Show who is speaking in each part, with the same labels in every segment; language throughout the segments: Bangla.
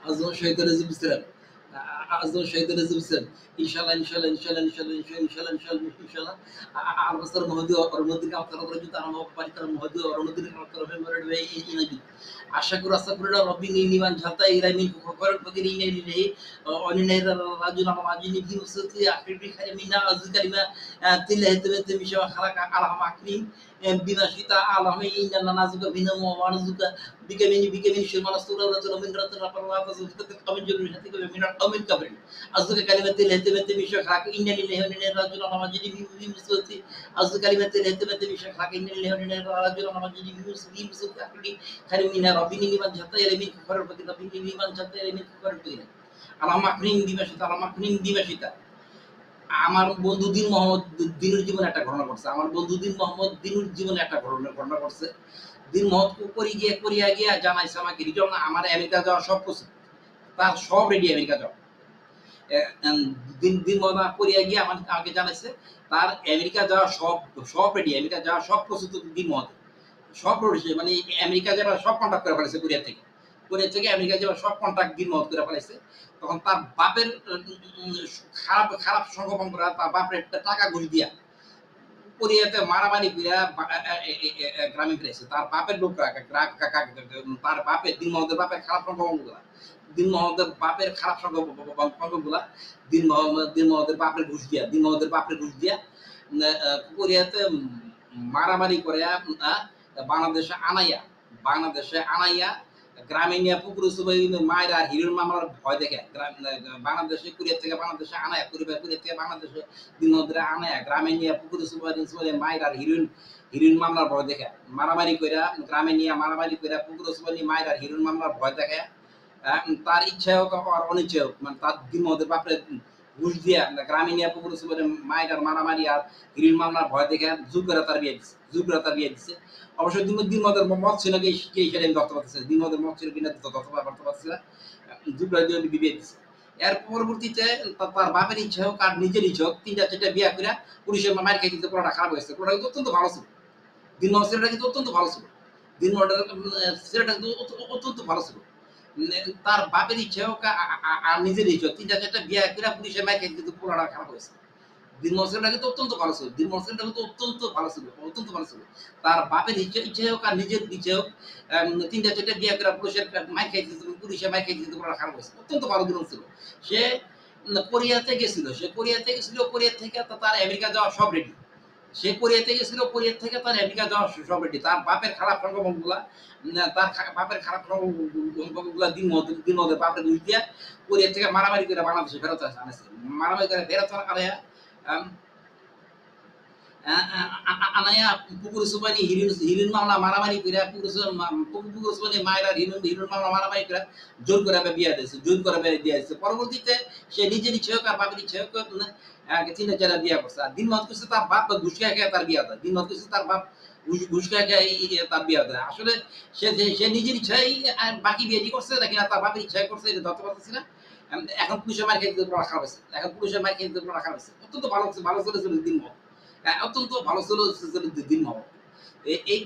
Speaker 1: আজও শহীদের বুঝছিলেন আজও শহীদের বুঝছেন ইনশাল্লাহ ইনশাল্লাহ ইনশাল্লাহ ইনশাল্লাহ ইনশাল্লাহ ইনশাল্লাহ ইনশাল্লাহ আর বছর মহদি অরমদিন কাউকে করে কিন্তু আমার বাড়িতে মহদি অরমদিন কাউকে করে মেরে ইনাবি আশা করি আশা করি রব্বি নিমান ঝালতা ইরামিন খবর বগির ইনে ইনে অনিনে রাজুল আমার আজিনি কি উসতি আখিরি খাইমিনা আজকারিমা তিলে হেতে মিশা খালাক আলহাম আকরিম বিনা সীতা আলহামে ইন্না নাজুকা বিনা ওয়ানজুকা বিকামিনি শিরমান সুরা রাজুল মিন রাতুল রাপাল্লাহ তাজুকা কামিন জুল হাতি কবে মিনাল কামিন কাবরিন আজুকা কালিমাতিল হেতে মিশা খালাক ইন্না লিল্লাহি ওয়া ইন্না ইলাইহি রাজিউন আমার আজিনি মিন মুসতি আজুকা কালিমাতিল হেতে মিশা খালাক ইন্না লিল্লাহি ওয়া ইন্না ইলাইহি রাজিউন আমার আজিনি মিন মুসতি আখিরি খাইমিনা রব্বিনি লিমান ঝালতা ইরামিন খবর বগির রব্বিনি লিমান ঝালতা ইরামিন খবর বগির আলহাম আকরিম দিবাসিতা আলহাম আকরিম দিবাসিতা আমার বন্ধু দিন মোহাম্মদ দিনুর জীবনে একটা ঘটনা ঘটছে আমার বন্ধু দিন মোহাম্মদ দিনুর জীবনে একটা ঘটনা ঘটছে দিন মোহাম্মদ করিয়া গিয়া জানাইছে আমাকে রিটার্ন আমার আমেরিকা যাওয়া সব প্রস্তুত তার সব রেডি আমেরিকা যাওয়া দিন দিন মোহাম্মদ করিয়া গিয়া আমাকে জানাইছে তার আমেরিকা যাওয়া সব রেডি আমেরিকা যাওয়া সব প্রস্তুত দিন মোহাম্মদ সব রয়েছে মানে আমেরিকা যাবার সব কন্ট্যাক্ট করে ফেলেছে কোরিয়া থেকে আমেরিকা যাবার সব কন্ট্যাক্ট দিন মত করে ফেলেছে তখন তার বাপের খারাপ খারাপ সংগঠন করা তার বাপের টাকা ঘুষ দিয়া কোরিয়াতে মারামারি করিয়া গ্রামে ফিরেছে তার বাপের লোকরা তার বাপের দিন মহম্মদের বাপের খারাপ সংগঠন গুলা দিন মহম্মদের বাপের খারাপ সংগঠন গুলা দিন মহম্মদের বাপের ঘুষ দিয়া কোরিয়াতে মারামারি করে বাংলাদেশে আনাইয়া গ্রামে নিয়ে পুকুর মায়ের আর হিরোর মামলার ভয় দেখে বাংলাদেশে কুরিয়ার থেকে বাংলাদেশে আনায় কুরিয়ার থেকে বাংলাদেশে দিন আনায় গ্রামে নিয়ে পুকুর মায়ের আর হিরোইন মামলার ভয় দেখে মারামারি করে গ্রামে নিয়ে মারামারি করে পুকুর মায়ের আর হিরোইন মামলার ভয় দেখে তার ইচ্ছা হোক আর অনিচ্ছা হোক মানে তার দিন বাপরে ঘুষ দিয়া গ্রামে নিয়ে পুকুর মায়ের আর মারামারি আর হিরোইন মামলার ভয় দেখে জোর করে তার বিয়ে দিচ্ছে অবশ্য দিন মদের মত ছিল কি সেটা আমি ধরতে পারতেছি দিন মদের মত ছিল কিনা ধরতে পারছি না বিয়ে দিচ্ছে এর পরবর্তীতে তার বাপের ইচ্ছা হোক আর নিজের ইচ্ছা হোক 3-4টা বিয়ে করে পুলিশের মায়ের খেয়ে কিন্তু পুরোটা খারাপ হয়েছে পুরোটা কিন্তু অত্যন্ত ভালো ছিল দিন মদ ছেলেটা কিন্তু অত্যন্ত ভালো ছিল দিন মদের ছেলেটা কিন্তু অত্যন্ত ভালো ছিল তার বাপের ইচ্ছা হোক আর নিজের ইচ্ছা হোক 3-4টা বিয়ে করে পুলিশের মায়ের খেয়ে কিন্তু পুরোটা খারাপ হয়েছে দিন মসজিদটা কিন্তু অত্যন্ত ভালো ছিল অত্যন্ত ভালো ছিল তার বাপের ইচ্ছে হোক আর নিজের ইচ্ছে হোক 3-4টা বিয়ে করে পুলিশের মাইক খাইতে পুলিশের মাইক খাইতে খারাপ হয়েছে অত্যন্ত ভালো দিন ছিল সে কোরিয়াতে গেছিল কোরিয়া থেকে তার আমেরিকা যাওয়া সব রেডি সে কোরিয়াতে গেছিল কোরিয়া থেকে তার আমেরিকা যাওয়া সব রেডি তার বাপের খারাপ সংগঠনগুলা দিন মধ্যে বাপের ঘুষ দিয়া কোরিয়া থেকে মারামারি করে বাংলাদেশে ফেরত আনেছে মারামারি করে ফেরত আনায়া পুকুর সুবানি হিরুন মামলা মারামারি করে পুকুর সুবানি মায়েরা হিরুন মামলা মারামারি করে জোর করে বিয়ে দিয়েছে পরবর্তীতে সে নিজের ইচ্ছে হোক আর বাপের ইচ্ছে হোক 3-4 বিয়ে করছে আর দিন মত করছে তার বাপ ঘুষ খেয়ে তার বিয়ে দেয় দিন মত করছে তার বাপ ঘুষ খেয়ে তার বিয়ে দেয় আসলে সে নিজের ইচ্ছাই বাকি বিয়ে করছে নাকি না তার বাপের ইচ্ছাই করছে এটা ধরতে পারতেছি না এখন পুলিশের মার খেয়ে রাখা হয়েছে অত্যন্ত ভালো চলেছিল দিন মত অত্যন্ত ভালো ছিল দিন মত এই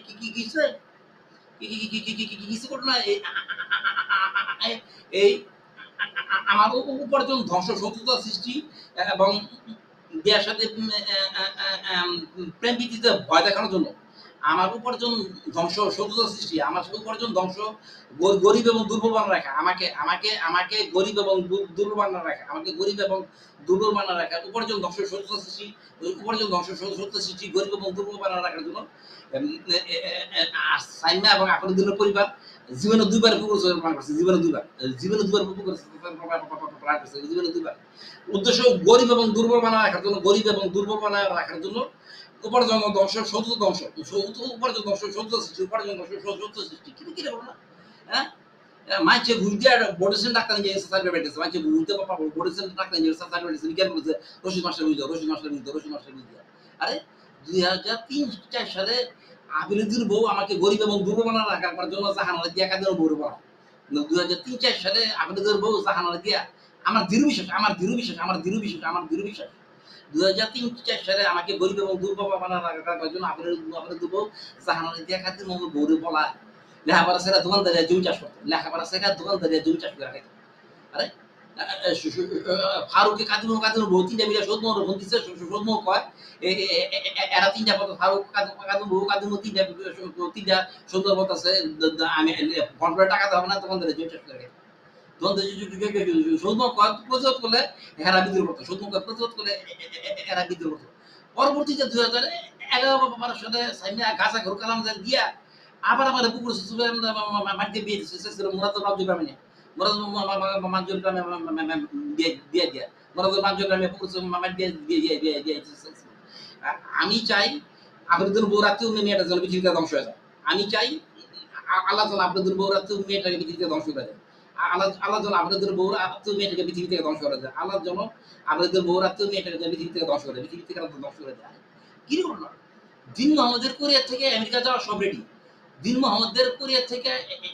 Speaker 1: কিছু ঘটনা এই আমার উপার্জন ধ্বংস শত্রুতা সৃষ্টি এবং দেওয়ার সাথে প্রেম প্রীতিতে ভয় দেখানোর জন্য আমার উপার্জন ধ্বংস শত্রুতা সৃষ্টি আমার উপার্জন ধ্বংস গরিব এবং দুর্বল বানা রাখা আমাকে গরিব এবং দুর্বল বানা রাখা উপার্জন ধ্বংস শত্রুতা সৃষ্টি গরিব এবং দুর্বল বানা রাখার জন্য সাইমা এবং আপনাদের পরিবার জীবনে 2বার পুকুর প্ল্যান করছে জীবনে 2বার পুকুর প্ল্যান করছে জীবনে 2বার উদ্দেশ্য গরিব এবং দুর্বল বানা রাখার জন্য উপার্জন ধ্বংস শত্রুতা ধ্বংস উপার্জন ধ্বংস শত্রুতা সৃষ্টি কিন্তু কি না হ্যাঁ মাইছে ঘুরতে বডিসেন ডাক্তার নিয়ে সার্টিফিকেট পেয়েছে মাইছে ঘুরতে বডিসেন ডাক্তার নিয়ে সার্টিফিকেট পেয়েছে কেন বলছে রশিদ মাস্টার বুঝলো আরে 2003-4 সালে আবিলুদ্দিন বউ আমাকে গরিব এবং দুর্বল বানা রাখার জন্য জাহানারা দিয়া কাদের বউ বলা 2003-4 সালে আবিলুদ্দিন বউ জাহানারা দিয়া আমার দৃঢ় বিশ্বাস 2003-4 সালে আমাকে গরিব এবং দুর্বল বানা রাখার জন্য আবিলুদ্দিন বউ জাহানারা দিয়া কাদের বউ বলা লেখাপড়া সেটা দোকানদারিয়া জমি চাষ করতো করে রাখাইতো আরে ফারুককে কাদিমু কাদিমু বহু তিনটা মিলে সৌদ ফোন দিচ্ছে সৌদ কয় এরা তিনটা কথা ফারুক কাদিমু কাদিমু তিনটা সৌদ বলতেছে আমি ফোন করে টাকা দেবো না তখন ধরে চেষ্টা করে তখন সৌদ প্রতিরোধ করলে এরা বিদ্রোহ করতো সৌদ প্রতিরোধ করলে এরা বিদ্রোহ করতো পরবর্তীতে 2011-12 সালে সাইমা গাছা ঘর কালাম দিয়া আবার আমার পুকুর মাটিতে বিয়ে দিচ্ছে মুরাদ রাজ্য গ্রামে নিয়ে মুরাদ মাঞ্জুর গ্রামে দিয়ে দিয়া মুরাদ মাঞ্জুর গ্রামে পুকুর মাটি দিয়ে আমি চাই আপনাদের বৌরাত্রিও মেয়েটা যেন পৃথিবীতে ধ্বংস হয়ে যায় আমি চাই আল্লাহ যেন আপনাদের বৌরাত্রিও মেয়েটাকে পৃথিবীতে ধ্বংস করে দেয় আল্লাহ যেন আপনাদের বৌরাত্রিও মেয়েটাকে পৃথিবী থেকে ধ্বংস করে দেয় আল্লাহ যেন আপনাদের বৌরাত্রিও মেয়েটাকে পৃথিবী থেকে ধ্বংস করে দেয় পৃথিবী থেকে ধ্বংস করে দেয় কি ঘটনা দিন মোহাম্মদের কোরিয়া থেকে আমেরিকা যাওয়া সব রেডি দিন মোহাম্মদের কোরিয়া থেকে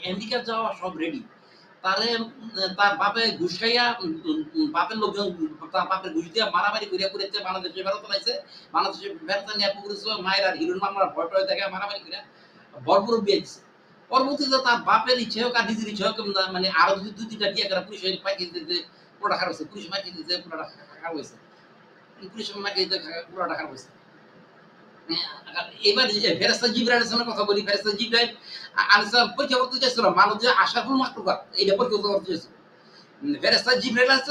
Speaker 1: আমেরিকা যাওয়া সব রেডি তারে তার বাপে ঘুষ খাইয়া বাপের লোকজন তার বাপের ঘুষ দিয়ে মারামারি করিয়া করেছে বাংলাদেশে ফেরত লাইছে বাংলাদেশে ফেরত নিয়ে পুকুরেছিল মায়ের আর হিরোর মামলার ভয় টয় দেখে মারামারি করিয়া বরপুর বিয়ে দিচ্ছে পরবর্তীতে তার বাপের ইচ্ছে হোক আর নিজের ইচ্ছে হোক মানে আরো যদি দুই তিনটা বিয়ে করা পুলিশ পাঠিয়ে দিতে পুরোটা খারাপ হয়েছে পুলিশ পাঠিয়ে দিতে পুরোটা খারাপ হয়েছে পুলিশ পাঠিয়ে দিতে পুরোটা খারাপ হয়েছে এবার ফেরেশতা জিবরাইলের সঙ্গে কথা বলি ফেরেশতা জিবরাইল আলাইহিস পরীক্ষা করতে চাইছিল মানুষ যে আশরাফুল মাখলুকাত এটা পরীক্ষা করতে চাইছিল ফেরেশতা জিবরাইল আলাইহিস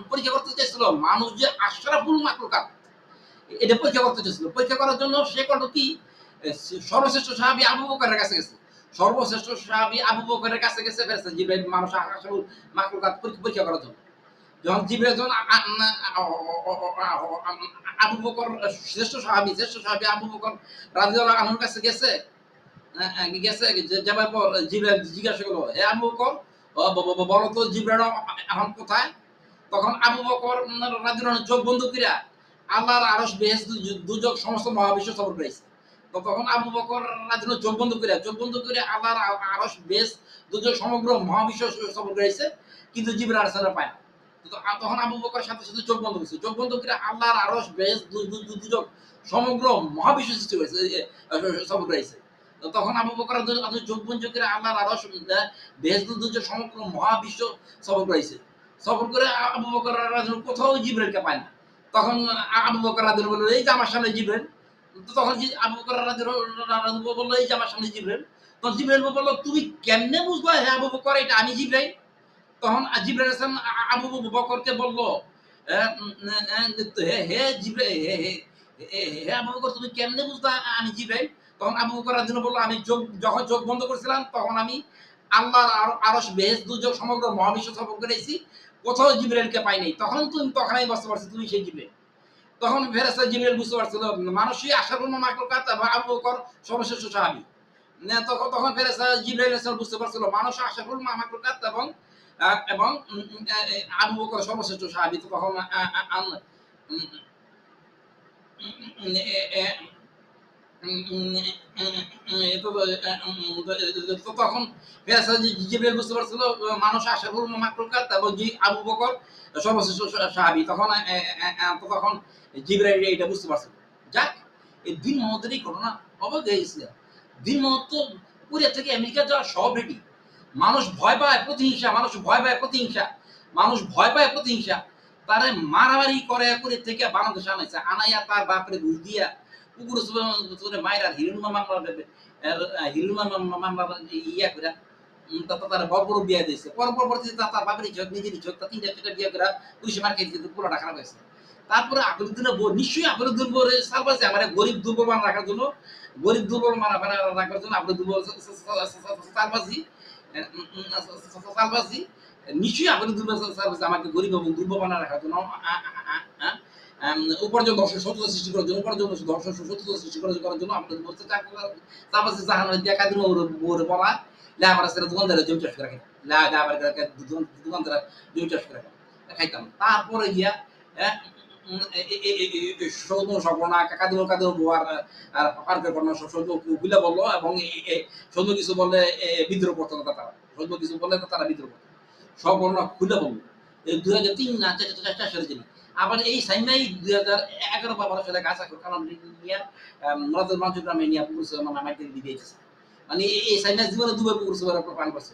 Speaker 1: পরীক্ষা করতে চাইছিল মানুষ যে আশরাফুল মাখলুকাত এটা পরীক্ষা করতে চাইছিল পরীক্ষা করার জন্য সে করলো কি সর্বশ্রেষ্ঠ সাহাবী আবু বকরের কাছে গেছে সর্বশ্রেষ্ঠ সাহাবী আবু বকরের কাছে গেছে ফেরেশতা জিবরাইল মানুষ আশরাফুল মাখলুকাত পরীক্ষা করার জন্য যখন জিবরাইল যখন আবু বকর শ্রেষ্ঠ সাহাবী আবু বকর রাদিয়াল্লাহু আনহুর কাছে গেছে যাবার পর জিবরাইল জিজ্ঞাসা করলো হে আবু বকর বলো তো জিবরাইল এখন কোথায় তখন আবু বকর রাদিয়াল্লাহু আনহু চোখ বন্ধ কইরা আল্লাহর আরশ বেহেশত দুজক সমস্ত মহাবিশ্ব সফর করেছে তো তখন আবু বকর রাদিয়াল্লাহু চোখ বন্ধ কইরা আল্লাহর আরশ বেহেশত দুজক সমগ্র মহাবিশ্ব সফর করেছে কিন্তু জিবরাইল আলাইহিস সালাম পায় না তখন আবু বকর সাথে সাথে চোখ বন্ধ করছে চোখ বন্ধ করে আল্লাহর আরশ বেহেশত দুজক সমগ্র মহাবিশ্ব সৃষ্টি করেছে সফর করেছে তখন আবু বকর চোখ বন্ধ করে আল্লাহর আরশ বেহেশত দুজক সমগ্র মহাবিশ্ব সফর করেছে সফর করে আবু বকর রাদিয়াল্লাহু কোথাও জিবরাইলকে পায় না তখন আবু বকর রাদিয়াল্লাহু বলল এই যে আমার সামনে জিবরাইল তখন আবু বকর রাদিয়াল্লাহু বলল এই যে আমার সামনে জিবরাইল তখন জিবরাইল বলল তুমি কেমনে বুঝলা হে আবু বকর এটা আমি জিবরাইল তখন জিবরাইল আলাইহিস সালাম আবু বকরকে বলল হে জিবরাইল হে আবু বকর তুমি কেমনে বুঝলা আমি জিবরাইল তখন আবু বকর রাদিয়াল্লাহু বলল আমি যখন চোখ বন্ধ করেছিলাম তখন আমি আল্লাহর আরশ বেহেশত দুজক সমগ্র মহাবিশ্ব সফর করেছি কোথাও জিবরাইলকে পাই নাই তখনই বুঝতে পারছি তুমি সেই জিবরাইল তখন ফেরেশতা জিবরাইল বুঝতে পারছিল মানুষই আশরাফুল মাখলুকাত আবু বকর সর্বশ্রেষ্ঠ সাহাবী তখন ফেরেশতা জিবরাইল আলাইহিস সালাম বুঝতে পারছিল মানুষ আশরাফুল মাখলুকাত এবং আবু বকর সর্বশ্রেষ্ঠ সাহাবী তখন তখন জিবরাইল বুঝতে পারছিল মানুষ আশরাফুল মাখলুকাত এবং আবু বকর সর্বশ্রেষ্ঠ সাহাবী তখন জিবরাইল এটা বুঝতে পারছিল যাক এই দিন মোহাম্মদের এই ঘটনা অবাক হয়ে গেছিল দিন মোহাম্মদ তো কোরিয়া থেকে আমেরিকা যাওয়া সব রেডি মানুষ ভয় পায় প্রতিহিংসা তারে মারামারি করে থেকে বাংলাদেশে আনাইছে আনাইয়া তার বাপরে ঘুষ দিয়া পুকুরে মায়ের হিরুন মামলা ইয়া করে তার বড় বিয়া দিয়েছে পরবর্তীতে তার বাপের ইচ্ছক নিজের ইচ্ছক তার তিনটা চারটা বিয়া করে পুলিশে মার খেয়ে দিতে পুরোটা খারাপ হয়েছে তারপরে আকরুদ্দিনের বউ নিশ্চয়ই আকরুদ্দিন বউরে সালবাসে আমার গরিব দুর্বল রাখার জন্য আকরুদ্দিন সালবাসি নিশ্চয়ই আকরুদ্দিন সালবাসি আমাকে গরিব এবং দুর্বল রাখার জন্য উপার্জন দর্শন সত্যতা সৃষ্টি করার জন্য আপনাদের বলতে সালবাসি জাহান দিয়া কাদির বউরে বলা লেবার সেরা দোকানদারে জমি চাষ করে দোকানদারা জমি চাষ করে খাইতাম তারপরে গিয়া সৌদ সপনা কাদির বোয়ার আর পার্কের ঘটনা সৌদ গুলা বললো এবং সৌদ কিছু বললে বিদ্রোহ করতো না তারা সৌদ কিছু বললে তারা বিদ্রোহ করতো সব বর্ণনা খুলে বললো 2003 না 4 সালে যিনি আবার এই সাইনাই 2011-12 সালে গাছা কারণ নিয়ে নজর মাঞ্চুর গ্রামে নিয়ে পুকুর মামাইতে দিয়েছে মানে এই সাইনা জীবনে দুবার পুকুর পান করছে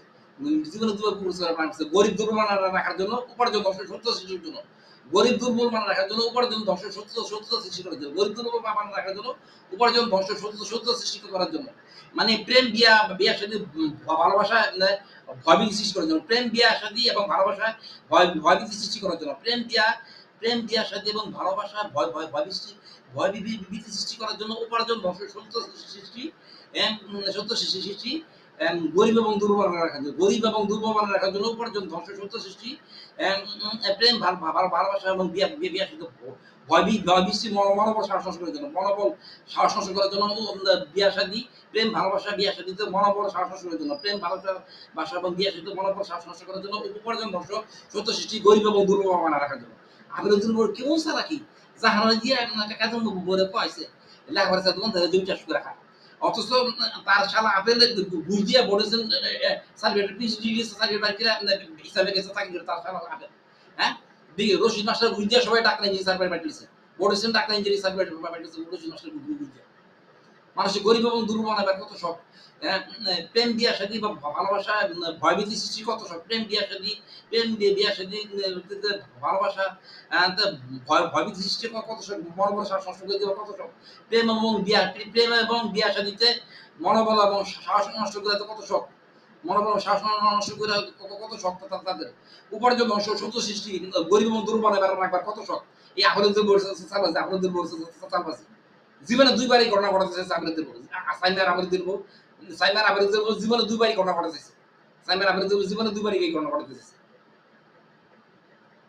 Speaker 1: জীবনে দুবার পুরস্কার পান করছে। গরিব দুর্বল বানায় রাখার জন্য, উপার্জন ধ্বংস সত্য সৃষ্টির জন্য। গরিব দুর্বল বানায় রাখার জন্য, উপার্জন ধ্বংস সত্য সৃষ্টি করার জন্য। গরিব দুর্বল বানায় রাখার জন্য, উপার্জন ধ্বংস সত্য সৃষ্টি করার জন্য। মানে প্রেম বিয়া বিয়ার সাথে ভালোবাসা ভয়ভীতি সৃষ্টি করার জন্য। প্রেম বিয়া শাদী এবং ভালোবাসা ভয়ভীতি সৃষ্টি করার জন্য। প্রেম বিয়া শাদী এবং ভালোবাসা ভয়ভীতি সৃষ্টি করার জন্য, উপার্জন ধ্বংস সৃষ্টি সৃষ্টি, গরিব এবং দুর্বল রাখার জন্য। গরিব এবং দুর্বল রাখার জন্য, উপার্জন ধ্বংস সৃষ্টি, প্রেম ভালোবাসা এবং বিয়া শুধু ভয় বৃষ্টি মনোবল সাহস নষ্ট করার জন্য। মনোবল সাহস নষ্ট করার জন্য বিয়া শাদী, প্রেম ভালোবাসা বিয়া শাদীতে মনোবল সাহস নষ্ট করার জন্য। প্রেম ভালোবাসা এবং বিয়া শাদীতে মনোবল সাহস নষ্ট করার জন্য, উপার্জন ধ্বংস সত্য সৃষ্টি, গরিব এবং দুর্বল বানায় রাখার জন্য। আবেদন কেমন সারা কি জাহানো দিয়ে কাজে বলে কয়েছে লেখাপড়া তখন জমি চাষ করে রাখা, অথচ তার শালা আপেল ঘুষ দিয়ে বলেছেন সার্টিফিকেট পিএইচডি সার্টিফিকেট হিসাবে গেছে চাকরি করে তার শালা আপেল। হ্যাঁ, দিকে রশিদ মাস্টার ঘুষ দিয়ে সবাই ডাক্তার ইঞ্জিনিয়ার সার্টিফিকেট পাঠিয়েছে, বলেছেন ডাক্তার ইঞ্জিনিয়ার সার্টিফিকেট পাঠিয়েছে রশিদ মাস্টার ঘুষ দিয়ে। মানুষের গরিব এবং দুর্বল বানাবার কত শখ। প্রেম বিয়া শাদী বা ভালোবাসা ভয়ভীতি সৃষ্টি কত শখ। প্রেম বিয়া শাদী ভালোবাসা ভয়ভীতি সৃষ্টি কত শখ। মনোবল সাহস নষ্ট করে দেওয়া কত শখ। প্রেম এবং বিয়া শাদীতে মনোবল এবং সাহস নষ্ট করে কত শখ। মনোবল সাহস নষ্ট করে কত শখ তাদের। উপার্জন ধ্বংস সত্য সৃষ্টি, গরিব এবং দুর্বল রাখবার কত শখ। এই আহলেদের বলছে চালবাজি, আহলেদের বলছে চালবাজি। জীবনে দুইবারই ঘটনা ঘটাতে চাইছে আবৃত্তির বউ, সাইমার আবৃত্তির বউ, জীবনে দুইবারই ঘটনা ঘটাতে চাইছে। সাইমার আবৃত্তির বউ জীবনে দুইবারই এই ঘটনা ঘটাতে চাইছে।